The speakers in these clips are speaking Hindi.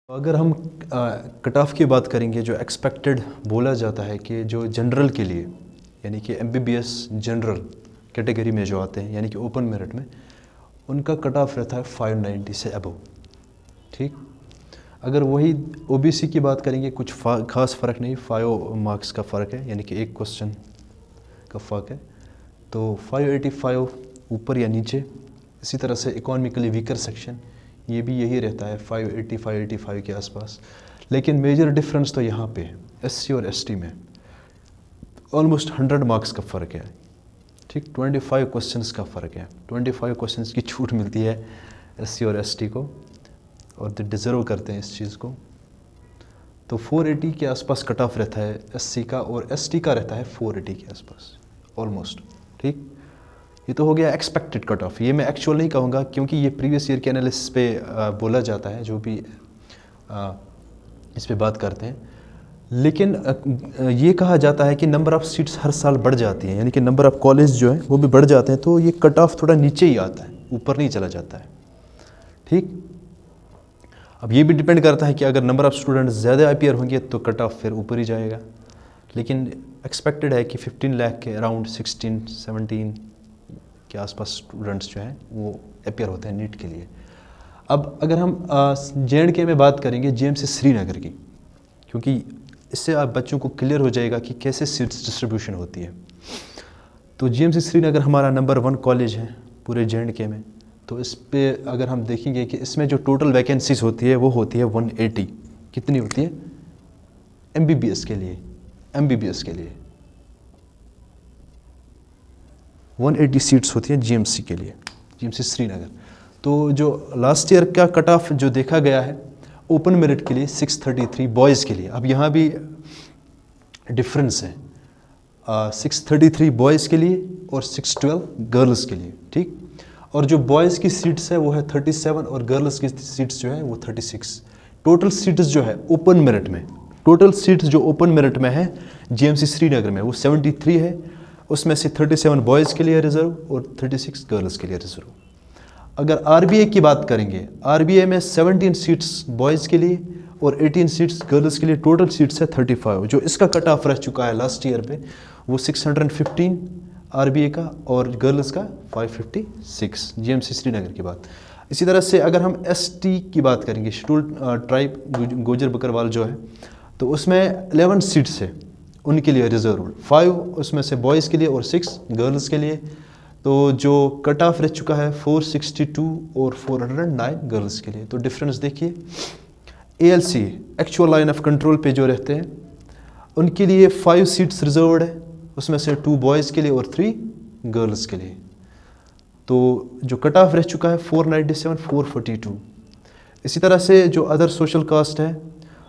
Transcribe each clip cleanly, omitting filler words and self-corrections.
अगर हम कट ऑफ की बात करेंगे, जो एक्सपेक्टेड बोला जाता है कि जो जनरल के लिए यानी कि एमबीबीएस जनरल कैटेगरी में जो आते हैं यानी कि ओपन मेरिट में, उनका कट ऑफ रहता है 590 से अबव। ठीक, अगर वही ओबीसी की बात करेंगे कुछ खास फ़र्क नहीं, 5 मार्क्स का फ़र्क है यानी कि एक क्वेश्चन का फ़र्क है। तो 585 ऊपर या नीचे। इसी तरह से इकोनॉमिकली वीकर सेक्शन ये भी यही रहता है 580 585 के आसपास। लेकिन मेजर डिफरेंस तो यहाँ पे है एससी और एसटी में, ऑलमोस्ट 100 मार्क्स का फ़र्क है। ठीक, 25 क्वेश्चंस का फ़र्क है। 25 क्वेश्चंस की छूट मिलती है एससी और एसटी को, और तो डिज़र्व करते हैं इस चीज़ को। तो 480 के आसपास कट ऑफ रहता है एससी का, और एसटी का रहता है 480 के आसपास ऑलमोस्ट। ठीक, ये तो हो गया एक्सपेक्टेड कट ऑफ। ये मैं एक्चुअल नहीं कहूँगा क्योंकि ये प्रीवियस ईयर के एनालिसिस पे बोला जाता है जो भी इस पे बात करते हैं। लेकिन ये कहा जाता है कि नंबर ऑफ़ सीट्स हर साल बढ़ जाती हैं, यानी कि नंबर ऑफ़ कॉलेज जो है वो भी बढ़ जाते हैं, तो ये कट ऑफ थोड़ा नीचे ही आता है, ऊपर नहीं चला जाता है। ठीक, अब ये भी डिपेंड करता है कि अगर नंबर ऑफ़ स्टूडेंट ज़्यादा अपीयर होंगे तो कट ऑफ फिर ऊपर ही जाएगा। लेकिन एक्सपेक्टेड है कि 15 लाख के अराउंड 16-17 के आसपास स्टूडेंट्स जो हैं वो अपीयर होते हैं नीट के लिए। अब अगर हम जे.एंड.के में बात करेंगे, जेएमसी श्रीनगर की, क्योंकि इससे आप बच्चों को क्लियर हो जाएगा कि कैसे सीट्स डिस्ट्रीब्यूशन होती है। तो जेएमसी श्रीनगर हमारा नंबर 1 कॉलेज है पूरे जे.एंड.के में। तो इस पे अगर हम देखेंगे कि इसमें जो टोटल वैकेंसीज होती है वो होती है 180। कितनी होती है एमबीबीएस के लिए? एमबीबीएस के लिए 180 सीट्स होती हैं जीएमसी के लिए, जीएमसी श्रीनगर। तो जो लास्ट ईयर का कट ऑफ जो देखा गया है ओपन मेरिट के लिए 633 बॉयज़ के लिए। अब यहाँ भी डिफरेंस है, 633 बॉयज़ के लिए और 612 गर्ल्स के लिए। ठीक, और जो बॉयज़ की सीट्स है वो है 37 और गर्ल्स की सीट्स जो है वो 36। टोटल सीट्स जो है ओपन मेरिट में, टोटल सीट्स जो ओपन मेरिट में है जीएमसी श्रीनगर में वो 73 है। उसमें से 37 बॉयज़ के लिए रिज़र्व और 36 गर्ल्स के लिए रिज़र्व। अगर आरबीए की बात करेंगे, आरबीए में 17 सीट्स बॉयज़ के लिए और 18 सीट्स गर्ल्स के लिए, टोटल सीट्स है 35। जो इसका कट ऑफ रह चुका है लास्ट ईयर पे वो 615 आरबीए का और गर्ल्स का 556, जीएमसी श्रीनगर की बात। इसी तरह से अगर हम एसटी की बात करेंगे, शेड्यूल्ड ट्राइब गुजर बकरवाल जो है, तो उसमें 11 सीट्स है उनके लिए रिजर्व, 5 उसमें से बॉयज़ के लिए और 6 गर्ल्स के लिए। तो जो कट ऑफ रह चुका है 462 और 409 गर्ल्स के लिए। तो डिफरेंस देखिए, ALC actual line of control पे जो रहते हैं उनके लिए 5 सीट्स रिजर्व्ड है, उसमें से 2 बॉयज़ के लिए और 3 गर्ल्स के लिए। तो जो कट ऑफ रह चुका है 497 442। इसी तरह से जो अदर सोशल कास्ट है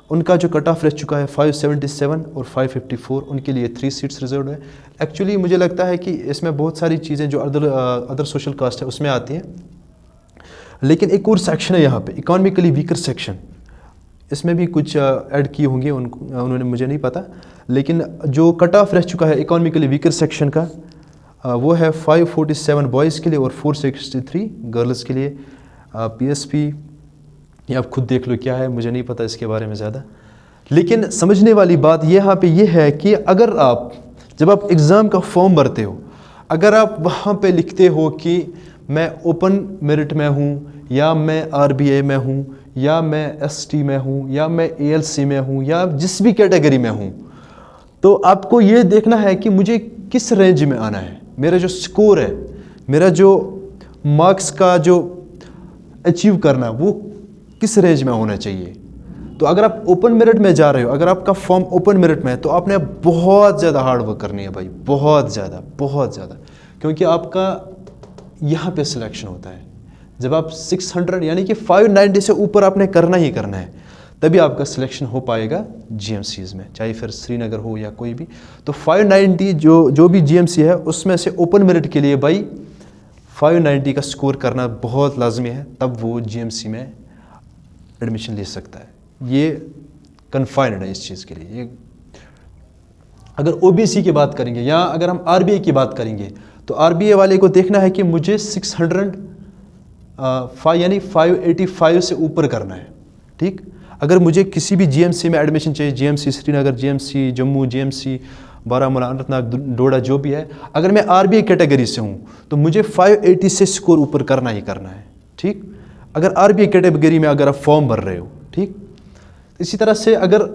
उनका जो कट ऑफ रह चुका है 577 और 554, उनके लिए 3 सीट्स रिजर्व है। एक्चुअली मुझे लगता है कि इसमें बहुत सारी चीज़ें जो अदर सोशल कास्ट है उसमें आती हैं, लेकिन एक और सेक्शन है यहाँ पे इकोनॉमिकली वीकर सेक्शन, इसमें भी कुछ ऐड किए होंगे उन्होंने, मुझे नहीं पता। लेकिन जो कट ऑफ रह चुका है इकोनॉमिकली वीकर सेक्शन का वो है 547 बॉयज़ के लिए और 463 गर्ल्स के लिए। पीएसपी ये आप खुद देख लो क्या है, मुझे नहीं पता इसके बारे में ज़्यादा। लेकिन समझने वाली बात यहाँ पे ये है कि अगर आप जब आप एग्ज़ाम का फॉर्म भरते हो, अगर आप वहाँ पे लिखते हो कि मैं ओपन मेरिट में हूँ या मैं आरबीए में हूँ या मैं एसटी में हूँ या मैं एएलसी में हूँ या जिस भी कैटेगरी में हूँ, तो आपको ये देखना है कि मुझे किस रेंज में आना है, मेरा जो स्कोर है, मेरा जो मार्क्स का जो अचीव करना वो किस रेंज में होना चाहिए। तो अगर आप ओपन मेरिट में जा रहे हो, अगर आपका फॉर्म ओपन मेरिट में है, तो आपने बहुत ज़्यादा हार्ड वर्क करनी है भाई, बहुत ज़्यादा, क्योंकि आपका यहाँ पे सिलेक्शन होता है। जब आप 600 यानी कि 590 से ऊपर आपने करना ही करना है, तभी आपका सिलेक्शन हो पाएगा जीएमसीज़ में, चाहे फिर श्रीनगर हो या कोई भी। तो 590 जो भी जीएमसी है उसमें से ओपन मेरिट के लिए भाई 590 का स्कोर करना बहुत लाजमी है, तब वो जीएमसी में एडमिशन ले सकता है। ये कन्फाइंड है इस चीज़ के लिए। ये अगर ओबीसी की बात करेंगे या अगर हम आरबीए की बात करेंगे, तो आरबीए वाले को देखना है कि मुझे 600 यानी 585 से ऊपर करना है। ठीक, अगर मुझे किसी भी जीएमसी में एडमिशन चाहिए, GMC Srinagar, GMC Jammu, GMC Baramulla, Anantnag, Doda, जो भी है, अगर मैं आरबीआई कैटेगरी से हूँ तो मुझे 580 से स्कोर ऊपर करना ही करना है, ठीक। अगर आरबीआई कैटेगरी में अगर आप फॉर्म भर रहे हो, ठीक। इसी तरह से अगर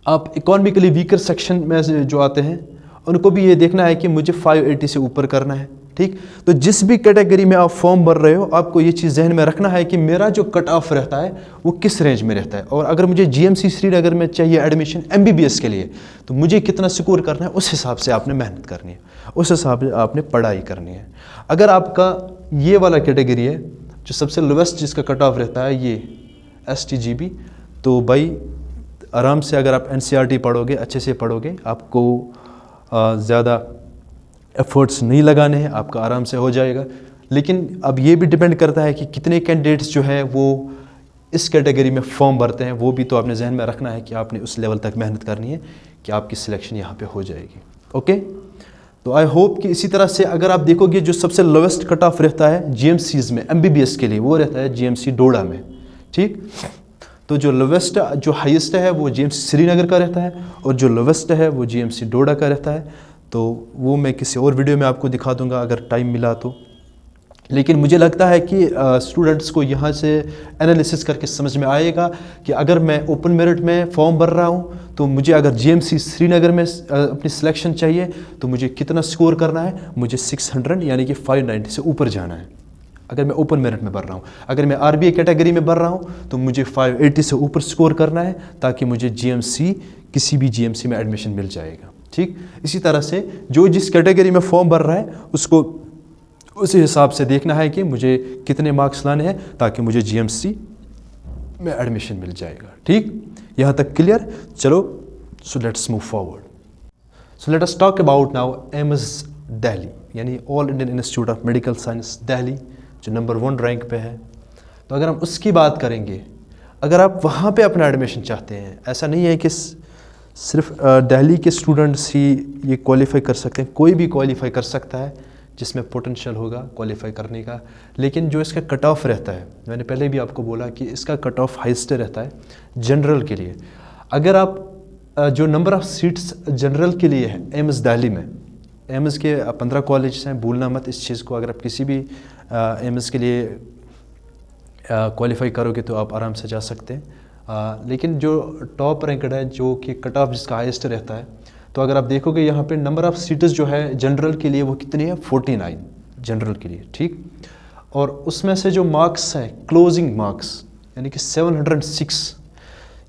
आप इकोनॉमिकली वीकर सेक्शन में से जो आते हैं उनको भी ये देखना है कि मुझे 580 से ऊपर करना है, ठीक। तो जिस भी कैटेगरी में आप फॉर्म भर रहे हो, आपको ये चीज़ जहन में रखना है कि मेरा जो कट ऑफ रहता है वो किस रेंज में रहता है। और अगर मुझे जीएमसी श्रीनगर में चाहिए एडमिशन एमबीबीएस के लिए, तो मुझे कितना स्कोर करना है, उस हिसाब से आपने मेहनत करनी है, उस हिसाब से आपने पढ़ाई करनी है। अगर आपका ये वाला कैटेगरी है जो सबसे लोवेस्ट जिसका कट ऑफ रहता है, ये STGB, तो भाई आराम से अगर आप NCERT पढ़ोगे, अच्छे से पढ़ोगे, आपको ज़्यादा एफर्ट्स नहीं लगाने हैं, आपका आराम से हो जाएगा। लेकिन अब ये भी डिपेंड करता है कि कितने कैंडिडेट्स जो है वो इस कैटेगरी में फॉर्म भरते हैं, वो भी तो आपने जहन में रखना है कि आपने उस लेवल तक मेहनत करनी है कि आपकी सिलेक्शन यहाँ पे हो जाएगी। ओके, तो आई होप कि इसी तरह से अगर आप देखोगे जो सबसे लोवेस्ट कट ऑफ रहता है जीएमसीज में एमबीबीएस के लिए, वो रहता है जीएमसी डोडा में, ठीक। तो जो लोवेस्ट, जो हाईएस्ट है वो जीएमसी श्रीनगर का रहता है, और जो लोवेस्ट है वो जीएमसी डोडा का रहता है। तो वो मैं किसी और वीडियो में आपको दिखा दूंगा अगर टाइम मिला तो। लेकिन मुझे लगता है कि स्टूडेंट्स को यहाँ से एनालिसिस करके समझ में आएगा कि अगर मैं ओपन मेरिट में फॉर्म भर रहा हूँ तो मुझे अगर जीएमसी श्रीनगर में अपनी सिलेक्शन चाहिए तो मुझे कितना स्कोर करना है, मुझे 600 यानी कि 590 से ऊपर जाना है अगर मैं ओपन मेरिट में भर रहा हूँ। अगर मैं आरबीआई कैटेगरी में भर रहा हूँ तो मुझे 580 से ऊपर स्कोर करना है ताकि मुझे जीएमसी, किसी भी जीएमसी में एडमिशन मिल जाएगा, ठीक। इसी तरह से जो जिस कैटेगरी में फॉर्म भर रहा है उसको उसी हिसाब से देखना है कि मुझे कितने मार्क्स लाने हैं ताकि मुझे जीएमसी में एडमिशन मिल जाएगा, ठीक। यहाँ तक क्लियर? चलो, so let's move forward. So let us talk about now AIIMS Delhi, यानी all Indian institute of medical science Delhi, जो नंबर 1 रैंक पे है। तो अगर हम उसकी बात करेंगे, अगर आप वहाँ पे अपना एडमिशन चाहते हैं, ऐसा नहीं है कि सिर्फ दिल्ली के स्टूडेंट्स ही ये क्वालिफाई कर सकते हैं, कोई भी क्वालिफाई कर सकता है जिसमें पोटेंशियल होगा क्वालिफाई करने का। लेकिन जो इसका कट ऑफ रहता है, मैंने पहले भी आपको बोला कि इसका कट ऑफ हाईएस्ट रहता है जनरल के लिए। अगर आप जो नंबर ऑफ़ सीट्स जनरल के लिए है एम्स दिल्ली में, एम्स के 15 कॉलेज हैं, भूलना मत इस चीज़ को। अगर आप किसी भी एम्स के लिए क्वालिफाई करोगे तो आप आराम से जा सकते हैं। लेकिन जो टॉप रैंकड है, जो कि कट ऑफ जिसका हाईएस्ट रहता है, तो अगर आप देखोगे यहाँ पे नंबर ऑफ़ सीट्स जो है जनरल के लिए वो कितनी है, 49 जनरल के लिए, ठीक। और उसमें से जो मार्क्स हैं क्लोजिंग मार्क्स, यानी कि 706,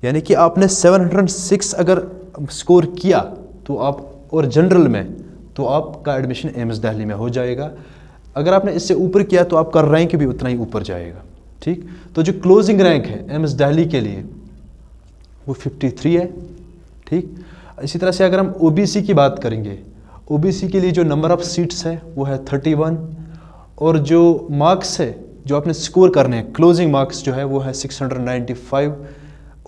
यानी कि आपने 706 अगर स्कोर किया तो आप, और जनरल में, तो आपका एडमिशन एम्स दिल्ली में हो जाएगा। अगर आपने इससे ऊपर किया तो आपका रैंक भी उतना ही ऊपर जाएगा, ठीक। तो जो क्लोजिंग रैंक है एम्स दिल्ली के लिए वो 53 है, ठीक। इसी तरह से अगर हम ओबीसी की बात करेंगे, ओबीसी के लिए जो नंबर ऑफ़ सीट्स है वो है 31, और जो मार्क्स है जो आपने स्कोर करने हैं, क्लोजिंग मार्क्स जो है वो है 695।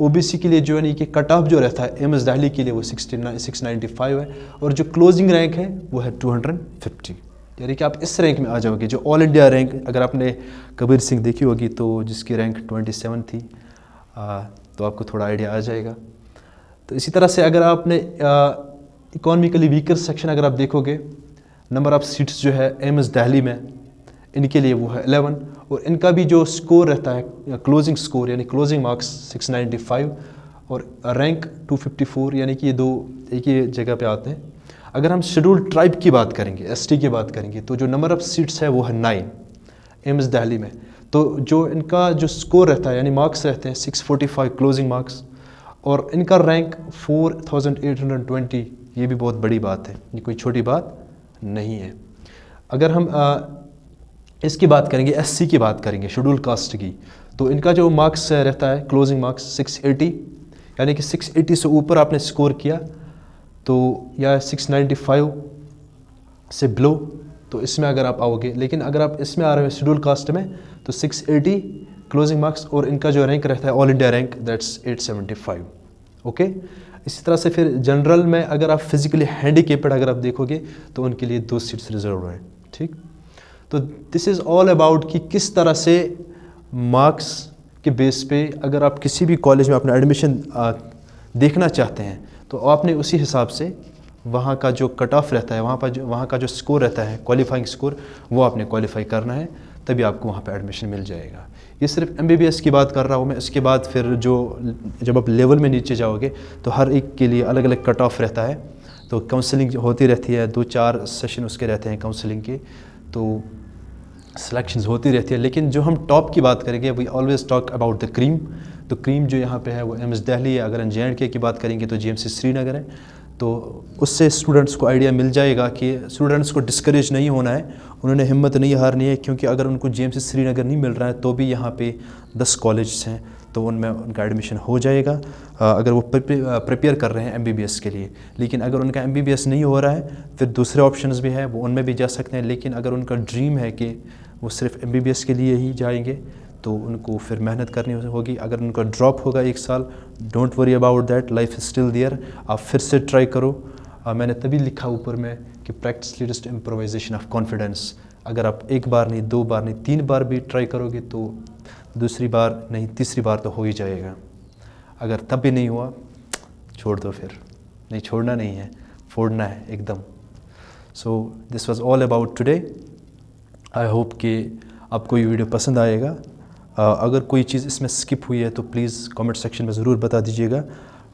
ओबीसी के लिए जो है कि कट ऑफ जो रहता है एम्स दिल्ली के लिए वो 695 है, और जो क्लोजिंग रैंक है वो है 250, यानी कि आप इस रैंक में आ जाओगे। जो ऑल इंडिया रैंक, अगर आपने कबीर सिंह देखी होगी तो जिसकी रैंक 27 थी, तो आपको थोड़ा आइडिया आ जाएगा। तो इसी तरह से अगर आपने इकोनॉमिकली वीकर सेक्शन अगर आप देखोगे, नंबर ऑफ़ सीट्स जो है एम्स दिल्ली में, इनके लिए वो है 11, और इनका भी जो स्कोर रहता है क्लोजिंग स्कोर यानी क्लोजिंग मार्क्स 695 और रैंक 254, यानी कि ये दो एक ही जगह पे आते हैं। अगर हम शेड्यूल्ड ट्राइब की बात करेंगे, एसटी की बात करेंगे, तो जो नंबर ऑफ़ सीट्स है वो है 9 एम्स दिल्ली में। तो जो इनका जो स्कोर रहता है यानी मार्क्स रहते हैं 645 क्लोजिंग मार्क्स, और इनका रैंक 4820, ये भी बहुत बड़ी बात है, ये कोई छोटी बात नहीं है। अगर हम इसकी बात करेंगे, एससी की बात करेंगे, शेड्यूल कास्ट की, तो इनका जो मार्क्स रहता है क्लोजिंग मार्क्स 680, यानी कि 680 से ऊपर आपने स्कोर किया तो, या 695 से बिलो, तो इसमें अगर आप आओगे। लेकिन अगर आप इसमें आ रहे हो शेड्यूल कास्ट में तो 680 क्लोजिंग मार्क्स, और इनका जो रैंक रहता है all India rank that's 875। Okay, इसी तरह से फिर जनरल में अगर आप फिजिकली हैंडीकेप्ड अगर आप देखोगे तो उनके लिए 2 सीट्स रिजर्व हैं, ठीक। तो दिस इज़ ऑल अबाउट कि किस तरह से मार्क्स के बेस पे अगर आप किसी भी कॉलेज में अपना एडमिशन देखना चाहते हैं तो आपने उसी हिसाब से वहाँ का जो कट ऑफ रहता है, वहाँ का जो स्कोर रहता है, क्वालिफाइंग स्कोर, वो आपने क्वालिफाई करना है, तभी आपको वहाँ पे एडमिशन मिल जाएगा। ये सिर्फ MBBS की बात कर रहा हूँ मैं। इसके बाद फिर जब आप लेवल में नीचे जाओगे तो हर एक के लिए अलग अलग कट ऑफ रहता है, तो काउंसलिंग होती रहती है, 2-4 सेशन उसके रहते हैं काउंसलिंग के, तो सिलेक्शंस होती रहती है। लेकिन जो हम टॉप की बात करेंगे, we always talk about the cream. तो क्रीम जो यहाँ पे है वो एम्स दिल्ली है। अगर हम JNK की बात करेंगे तो GMC श्रीनगर है। तो उससे स्टूडेंट्स को आइडिया मिल जाएगा कि स्टूडेंट्स को डिस्करेज नहीं होना है, उन्होंने हिम्मत नहीं हारनी है, क्योंकि अगर उनको GMC श्रीनगर नहीं मिल रहा है तो भी यहाँ पे 10 कॉलेज हैं, तो उनमें उनका एडमिशन हो जाएगा अगर वो प्रिपेयर कर रहे हैं MBBS के लिए। लेकिन अगर उनका MBBS नहीं हो रहा है, फिर दूसरे ऑप्शंस भी हैं, वो उनमें भी जा सकते हैं। लेकिन अगर उनका ड्रीम है कि वो सिर्फ MBBS के लिए ही जाएंगे, तो उनको फिर मेहनत करनी होगी। अगर उनका ड्रॉप होगा 1 साल, don't worry about that, life is still there, आप फिर से ट्राई करो। मैंने तभी लिखा ऊपर में कि practice leads to improvisation of confidence. अगर आप 1 बार नहीं, 2 बार नहीं, 3 बार भी ट्राई करोगे तो दूसरी बार नहीं, तीसरी बार तो हो ही जाएगा। अगर तब भी नहीं हुआ, छोड़ दो फिर, नहीं छोड़ना नहीं है, फोड़ना है एकदम। So this was all about today. I hope कि आपको ये वीडियो पसंद आएगा। अगर कोई चीज़ इसमें स्किप हुई है तो प्लीज़ कमेंट सेक्शन में ज़रूर बता दीजिएगा।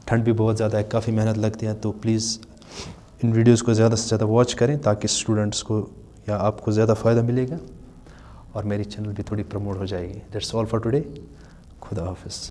ठंड भी बहुत ज़्यादा है, काफ़ी मेहनत लगती है, तो प्लीज़ इन वीडियोज़ को ज़्यादा से ज़्यादा वॉच करें ताकि स्टूडेंट्स को या आपको ज़्यादा फ़ायदा मिलेगा और मेरी चैनल भी थोड़ी प्रमोट हो जाएगी। That's all for today. खुदा हाफिज़।